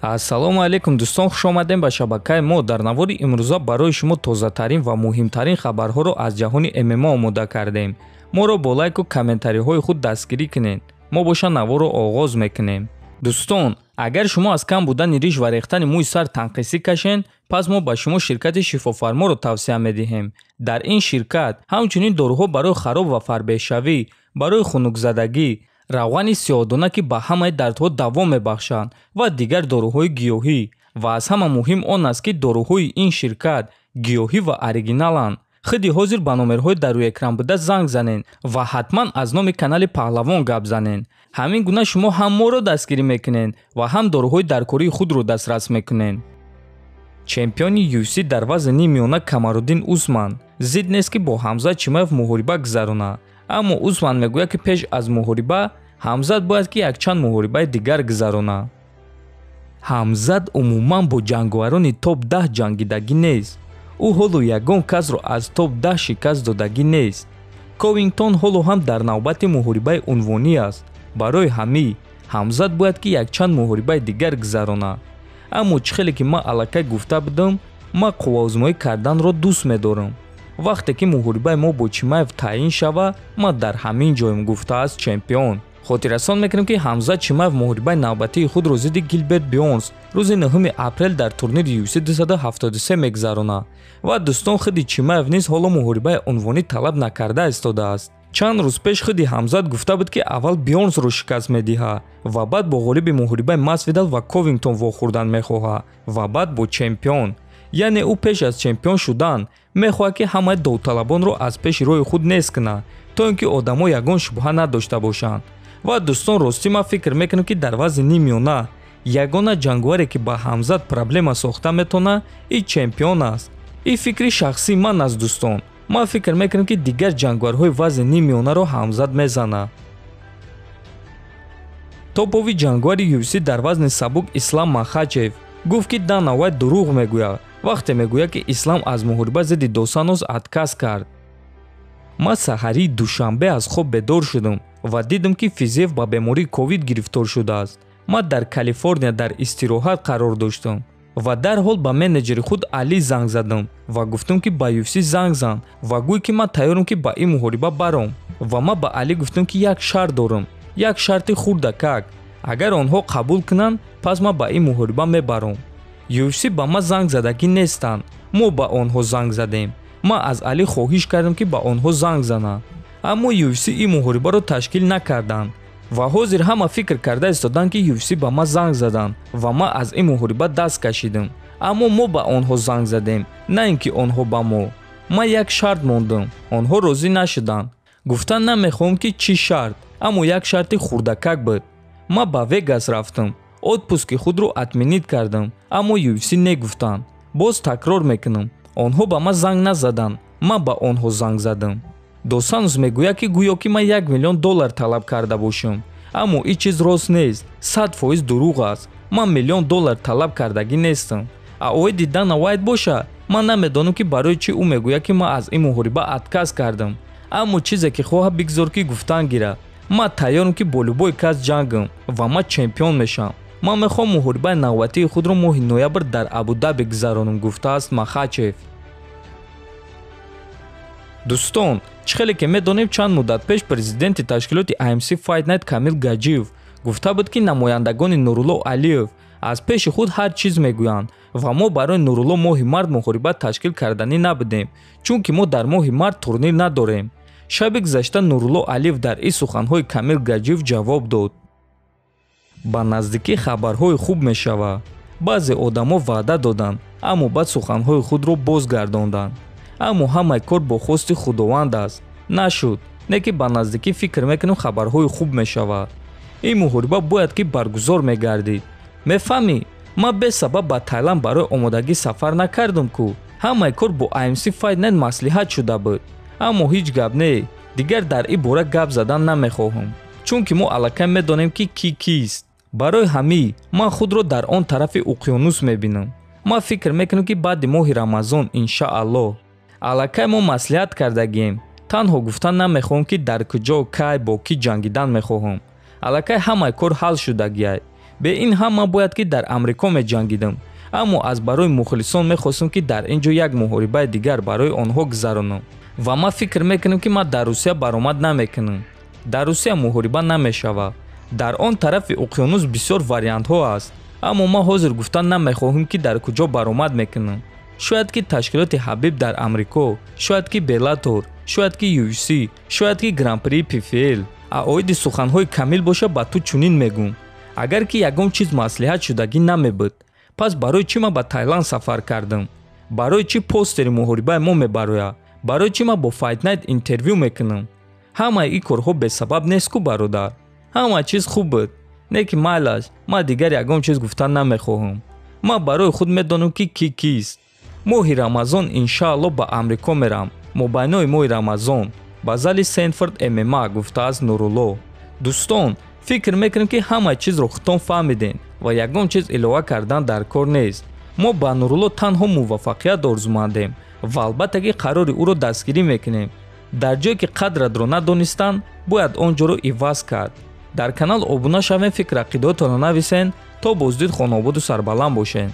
Ассалому алейкум дӯстон, хуш омадем ба шабакаи мо. Дар навори имрӯза барои шумо тозатарин ва муҳимтарин хабарҳоро аз ҷаҳони ММА омода кардем. Моро бо лайку комментариҳои худ дастгирӣ кунед. Мо боша наворро оғоз мекунем. Дӯстон, агар шумо аз кам будани риш ва рехтани мӯи сар танқисӣ кашен, пас мо ба шумо ширкати шифофарморо тавсия медиҳем. Дар ин ширкат ҳамчунин дороҳо барои хароб ва фарбеҳшавӣ, барои хунукзадагӣ, равғани сиёҳдона ки ба ҳамаи дардҳо даво мебахшанд ва дигар дороҳои гиёҳӣ. Ва аз ҳама муҳим он аст ки дороҳои ин ширкат гиёҳӣ ва оригиналанд. Хиди ҳозир ба номерҳои дар рӯи экран буда занг занен ва ҳатман аз номи канали Паҳлавон гап занен. Ҳамин гуна шумо ҳам моро дастгирӣ мекунед ва ҳам дороҳои даркории худро дастрас мекунед. Чемпиони UFC дар вазни миёна Камаруддин Усман зид нест ки бо Ҳамзат Чимаев муҳориба гузарона. Аммо Усман мегӯяд ки пеш аз муҳориба Ҳамзат бояд ки якчанд муҳорибаи дигар гузарона. Ҳамзат умуман бо ҷанговарони топ 10 ҷангидагӣ нест. ӯ ҳоло ягон касро аз топ 10 шикаст додагӣ нест. Ковингтон ҳоло ҳам дар навбати муҳорибаи унвонӣ аст. Барои ҳамин Ҳамзат бояд ки якчанд муҳорибаи дигар гузарона. Аммо чӣ хеле ки ман аллакай гуфта будам, ман қувваозмоӣ карданро дӯст медорам. Вақте ки муҳорибаи мо бо Чимаев таъин шава, ман дар ҳамин ҷоем гуфтааст чемпион. Хотиррасон мекунем ки Ҳамзат Чимаев муҳорибаи навбатии худро зидди Гилберт Бёрнс рӯзи 9 апрел дар турнири UFC 273 мегузарона. Ва дӯстон, хиди Чимаев низ ҳоло муҳорибаи унвонӣ талаб накарда истодааст. Чанд рӯз пеш хиди Ҳамзат гуфта буд ки аввал Бёрнсро шикаст медиҳад ва баъд бо ғолиби муҳорибаи Масвидал ва Ковингтон вохӯрдан мехоҳад ва баъд бо чемпион. Яъне ӯ пеш аз чемпион шудан мехоҳад ки ҳамаи довталабонро аз пеши роҳи худ нест кунад, то ин ки одамо ягон шубҳа надошта бошанд. Ва дӯстон, ростӣ ман фикр мекунам ки дар вазни миёна ягона ҷанговаре ки ба Ҳамзат проблема сохта метавонад, ин чемпион аст. Ин фикри шахсии ман аст дӯстон. Ман фикр мекунам ки дигар ҷанговарҳои вазни миёнаро Ҳамзат мезанад. Топови ҷанговари UFC дар вазни сабук Ислам Махачев гуфт ки Дана Вайт дурӯғ мегӯяд вақте мегӯяд ки Ислам аз муҳориба зидди Досаноз отказ кард. Ман саҳарии душанбе аз хоб бедор шудам ва дидам ки Физиев ба бемории ковид гирифтор шудааст. Ман дар Калифорния дар истироҳат қарор доштам ва дарҳол ба менеҷери худ Али занг задам ва гуфтам ки ба UFC занг зан ва гӯй ки ман тайёрам ки ба ин муҳориба барам. Ва ман ба Али гуфтам ки як шарт дорам, як шарти хурдакак. Агар онҳо қабул кунанд, пас ман ба ин муҳориба мебарам. UFC ба ман занг задагӣ нестанд, мо ба онҳо занг задем. Ман аз Али хоҳиш кардам ки ба онҳо занг занад. Аммо UFC ин муҳорибаро ташкил накарданд ва ҳозир ҳама фикр карда истоданд ки UFC ба ман занг заданд ва ман аз ин муҳориба даст кашидам. Аммо мо ба онҳо занг задем, на ин ки онҳо ба мо. Ман як шарт мондам, онҳо розӣ нашуданд. Гуфтан намехоҳам ки чӣ шарт, аммо як шарти хурдакак буд. Ман ба Вегас рафтам, отпуски худро атминид кардам, аммо UFC негуфтанд. Боз такрор мекунам, онҳо ба ман занг назаданд, ман ба онҳо занг задам. Досанус мегӯяд ки гӯё ки ман $1 миллион талаб карда бошам. Аммо ин чиз рост нест, 100% дурӯғ аст. Ман $1 миллион талаб кардагӣ нестам. Авоиди Дана Вайт боша, ман намедонам ки барои чӣ ӯ мегӯяд ки ман аз ин муҳориба отказ кардам. Аммо чизе ки хоҳад бигзор ки гуфтан гира. Ман тайёрам ки бо любой кас ҷангам ва ман чемпион мешам. Ман мехоҳам муҳорибаи навбатии худро моҳи ноябр дар Абу-Даби гузаронам, гуфтааст Махачев. Дӯстон, чӣ хеле ки медонем, чанд муддат пеш президенти ташкилоти IMC Fight Night Камил Гаджиев гуфта буд ки намояндагони Нурулло Алиев аз пеши худ ҳар чиз мегӯянд ва мо барои Нурулло моҳи март муҳориба ташкил карданӣ набудем, чунки мо дар моҳи март турнир надорем. Шаби гузашта Нурулло Алиев дар ин суханҳои Камил Гаджиев ҷавоб дод. Ба наздикӣ хабарҳои хуб мешавад. Баъзе одамо ваъда доданд, аммо баъд суханҳои худро бозгардонданд. Аммо ҳамаи кор бо хости Худованд аст. Нашуд, не ки ба наздикӣ фикр мекунем хабарҳои хуб мешавад. Ин муҳориба бояд ки баргузор мегардид. Мефаҳмӣ, ман бесабаб ба Тайланд барои омодагӣ сафар накардам ку. Ҳамаи кор бо IMC Fight Night маслиҳат шуда буд. Аммо ҳеҷ гап не, дигар дар ин бора гап задан намехоҳам, чунки мо аллакай медонем ки кӣ кист. Барои ҳамин ман худро дар он тарафи уқёнус мебинам. Ман фикр мекунам ки баъди моҳи Рамазон иншааллоҳ аллакай мо маслиҳат кардагием. Танҳо гуфтан намехоҳам ки дар куҷо, кай, бо кӣ ҷангидан мехоҳам. Аллакай ҳамаи кор ҳал шудагиай. бе ин ҳама бояд ки дар амрико меҷангидам, аммо аз барои мухлисон мехостам ки дар ин ҷо як муҳорибаи дигар барои онҳо гузаронам ва ман фикр мекунам ки ман дар Русия баромад намекунам. дар Русия муҳориба намешавад. дар он тарафи уқёнус бисёр вариантҳо аст, аммо ман ҳозир гуфтан намехоҳам ки дар куҷо баромад мекунам. шояд ки ташкилоти Ҳабиб дар Амрико, шояд ки Беллатор, шояд ки UFC, шояд ки Гран-при PFL. аоиди суханҳои Камил боша ба ту чунин мегӯм. агар ки ягон чиз маслиҳат шудагӣ намебуд, пас барои чӣ ман ба Таиланд сафар кардам? барои чӣ постери муҳорибаи мо мебарояд? барои чӣ ман бо Fight Night интервю мекунам? ҳамаи ин корҳо бесабаб нест ку бародар. ҳама чиз хуб буд. не ки майлаш, ман дигар ягон чиз гуфтан намехоҳам. ман барои худ медонам ки кист. моҳи Рамазон иншаалло ба Амрико мерам. мобайнои моҳи Рамазон ба зали Сенфорд MMA гуфтааст Нурулло. дӯстон, фикр мекунам ки ҳама чизро худтон фаҳмидем ва ягон чиз илова кардан дар кор нест. мо ба Нурулло танҳо муваффақият орзумандем ва албатта ки қарори ӯро дастгирӣ мекунем. дар ҷое ки қадратро надонистанд, бояд он ҷоро иваз кард. дар канал обуна шавем, фикр ақидотонро нависен. то боздид хонободу сарбаланд бошед.